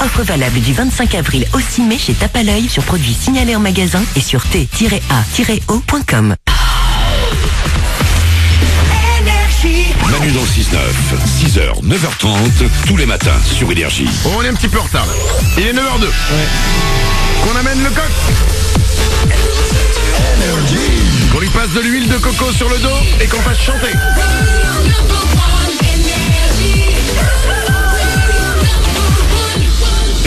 Offre valable du 25 avril au 6 mai chez Tape à l'œil sur produits signalés en magasin et sur t-a-o.com. Manu dans le 6-9, 6h, 9h30, tous les matins sur Énergie. On est un petit peu en retard là. Il est 9h02. Ouais. Qu'on amène le coq. Qu'on lui passe de l'huile de coco sur le dos et qu'on fasse chanter.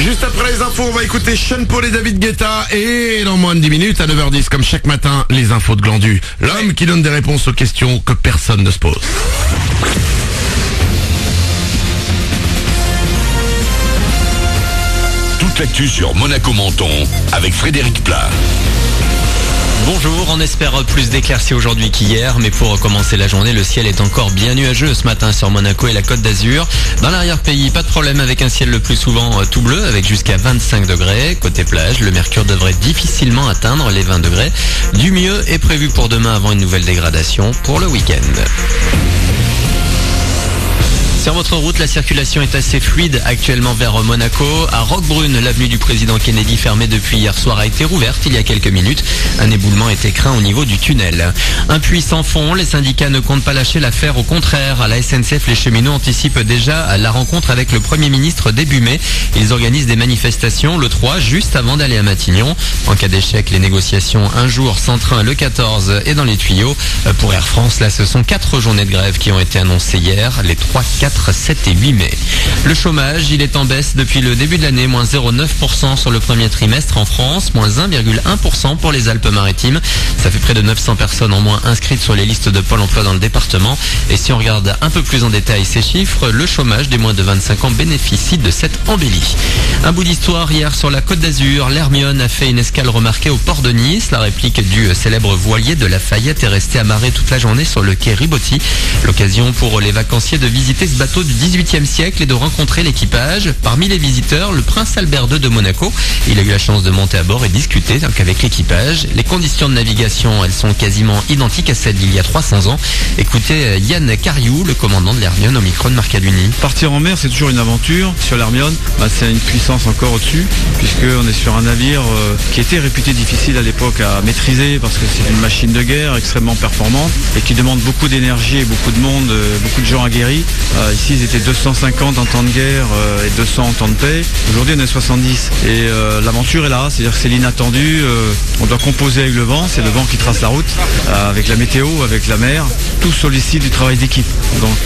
Juste après les infos, on va écouter Sean Paul et David Guetta. Et dans moins de 10 minutes, à 9h10, comme chaque matin, les infos de Glandu. L'homme qui donne des réponses aux questions que personne ne se pose. Toute l'actu sur Monaco Menton avec Frédéric Plat. Bonjour, on espère plus d'éclaircies aujourd'hui qu'hier, mais pour commencer la journée, le ciel est encore bien nuageux ce matin sur Monaco et la Côte d'Azur. Dans l'arrière-pays, pas de problème avec un ciel le plus souvent tout bleu, avec jusqu'à 25 degrés. Côté plage, le mercure devrait difficilement atteindre les 20 degrés. Du mieux est prévu pour demain avant une nouvelle dégradation pour le week-end. Sur votre route, la circulation est assez fluide actuellement vers Monaco. À Roquebrune, l'avenue du président Kennedy fermée depuis hier soir a été rouverte il y a quelques minutes. Un éboulement était craint au niveau du tunnel. Un puits sans fond, les syndicats ne comptent pas lâcher l'affaire. Au contraire, à la SNCF, les cheminots anticipent déjà la rencontre avec le Premier ministre début mai. Ils organisent des manifestations le 3, juste avant d'aller à Matignon. En cas d'échec, les négociations un jour sans train le 14 et dans les tuyaux. Pour Air France, là, ce sont 4 journées de grève qui ont été annoncées hier, les 3, 4, 7 et 8 mai. Le chômage, il est en baisse depuis le début de l'année, moins 0,9% sur le premier trimestre en France, moins 1,1% pour les Alpes-Maritimes. Ça fait près de 900 personnes en moins inscrites sur les listes de Pôle emploi dans le département. Et si on regarde un peu plus en détail ces chiffres, le chômage des moins de 25 ans bénéficie de cette embellie. Un bout d'histoire hier sur la Côte d'Azur. L'Hermione a fait une escale remarquée au port de Nice. La réplique du célèbre voilier de Lafayette est restée amarrée toute la journée sur le quai Ribotti. L'occasion pour les vacanciers de visiter ce bateau du XVIIIe siècle et de rencontrer l'équipage. Parmi les visiteurs, le prince Albert II de Monaco. Il a eu la chance de monter à bord et discuter avec l'équipage. Les conditions de navigation, elles sont quasiment identiques à celles d'il y a 300 ans. Écoutez Yann Cariou, le commandant de l'Hermione au micro de Marc Aduni. Partir en mer, c'est toujours une aventure. Sur l'Hermione, c'est une puissance encore au-dessus, puisqu'on est sur un navire qui était réputé difficile à l'époque à maîtriser, parce que c'est une machine de guerre extrêmement performante et qui demande beaucoup d'énergie et beaucoup de monde, beaucoup de gens aguerris. Ici, ils étaient 250 en temps de guerre et 200 en temps de paix. Aujourd'hui, on est 70. Et l'aventure est là, c'est-à-dire que c'est l'inattendu. On doit composer avec le vent, c'est le vent qui trace la route, avec la météo, avec la mer. Tout sollicite du travail d'équipe. Donc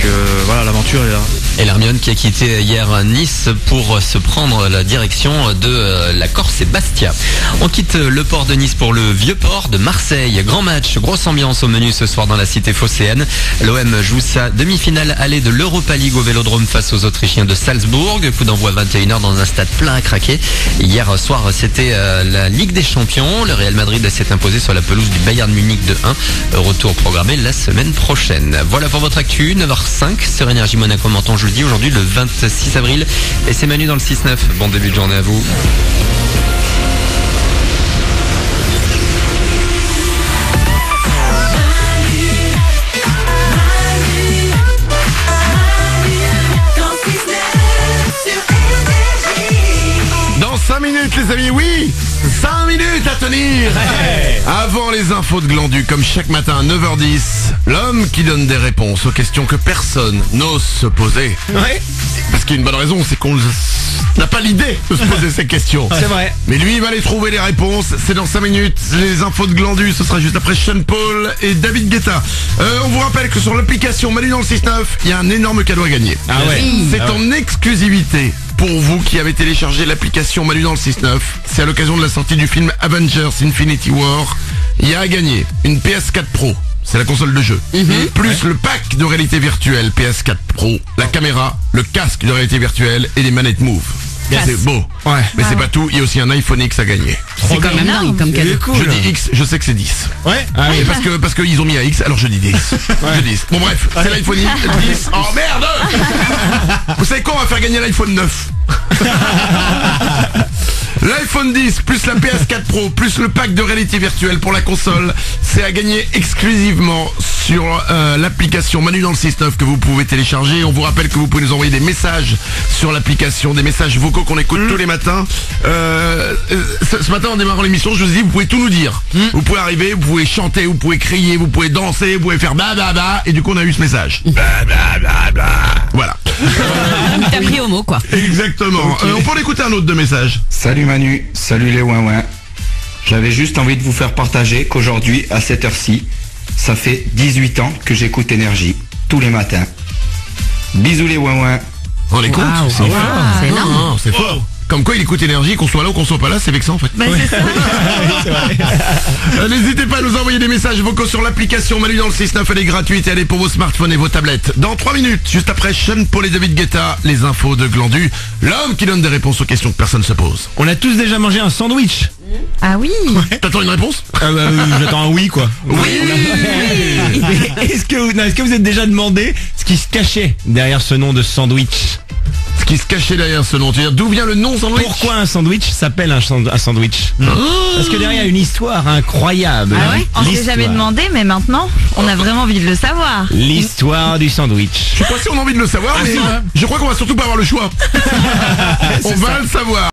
voilà, l'aventure est là. Et l'Hermione qui a quitté hier Nice pour se prendre la direction de la Corse et Bastia. On quitte le port de Nice pour le vieux port de Marseille. Grand match, grosse ambiance au menu ce soir dans la cité phocéenne. L'OM joue sa demi-finale allée de l'Europa League au Vélodrome face aux Autrichiens de Salzbourg. Coup d'envoi 21h dans un stade plein à craquer. Hier soir, c'était la Ligue des Champions. Le Real Madrid s'est imposé sur la pelouse du Bayern Munich de 1. Retour programmé la semaine prochaine. Voilà pour votre actu, 9h05 sur Énergie Monaco Menton jeudi, aujourd'hui le 26 avril. Et c'est Manu dans le 6-9. Bon début de journée à vous. Dans 5 minutes les amis, oui, 5 minutes à tenir. Avant les infos de Glandu, comme chaque matin à 9h10, l'homme qui donne des réponses aux questions que personne n'ose se poser. Ouais. Parce qu'il y a une bonne raison, c'est qu'on n'a pas l'idée de se poser ces questions. C'est vrai. Mais lui, il va aller trouver les réponses. C'est dans 5 minutes. Les infos de Glandu, ce sera juste après Sean Paul et David Guetta. On vous rappelle que sur l'application Manu dans le 6-9, il y a un énorme cadeau à gagner. Ah ouais. C'est en exclusivité pour vous qui avez téléchargé l'application Manu dans le 6-9. C'est à l'occasion de la sortie du film Avengers Infinity War. Il y a à gagner une PS4 Pro. C'est la console de jeu. Plus le pack de réalité virtuelle PS4 Pro, la caméra, le casque de réalité virtuelle et les manettes Move. C'est beau. Ouais. Mais c'est pas tout, il y a aussi un iPhone X à gagner. C'est quand même dingue comme cadeau. Cool. Je dis X, je sais que c'est 10. Ouais. Ah oui, parce qu'ils ont mis un X, alors je dis 10. Je dis 10. Bon bref, c'est l'iPhone X, 10. Oh merde. Vous savez quoi, on va faire gagner l'iPhone 9. L'iPhone 10 plus la PS4 Pro plus le pack de réalité virtuelle pour la console, c'est à gagner exclusivement sur l'application Manu dans le 6-9 que vous pouvez télécharger. On vous rappelle que vous pouvez nous envoyer des messages sur l'application, des messages vocaux qu'on écoute tous les matins. Ce matin en démarrant l'émission, je vous ai dit, vous pouvez tout nous dire. Vous pouvez arriver, vous pouvez chanter, vous pouvez crier, vous pouvez danser, vous pouvez faire blablabla. Et du coup on a eu ce message. Blablabla. Voilà. T'as pris au mot quoi. Exactement. On peut en écouter un autre de message. Salut Manu, salut les ouin-ouin. J'avais juste envie de vous faire partager qu'aujourd'hui, à cette heure-ci, ça fait 18 ans que j'écoute Énergie, tous les matins. Bisous les ouin-ouin. On les compte. C'est énorme. Non, c'est fort. Comme quoi il écoute Énergie, qu'on soit là ou qu'on soit pas là, c'est vexant en fait. C'est ça. N'hésitez pas à nous envoyer des messages vocaux sur l'application Manu dans le 6-9, elle est gratuite et elle est pour vos smartphones et vos tablettes. Dans 3 minutes, juste après Sean Paul et David Guetta, les infos de Glandu, l'homme qui donne des réponses aux questions que personne ne se pose. On a tous déjà mangé un sandwich. Ah oui. T'attends une réponse? J'attends un oui quoi. Oui. Est-ce que vous êtes déjà demandé ce qui se cachait derrière ce nom de sandwich? Ce qui se cachait derrière ce nom, tu veux dire d'où vient le nom sandwich? Pourquoi un sandwich s'appelle un sandwich? Parce que derrière il y a une histoire incroyable. Ah ouais. On s'est jamais demandé, mais maintenant, on a vraiment envie de le savoir. L'histoire du sandwich. Je sais pas si on a envie de le savoir, mais je crois qu'on va surtout pas avoir le choix. On va le savoir.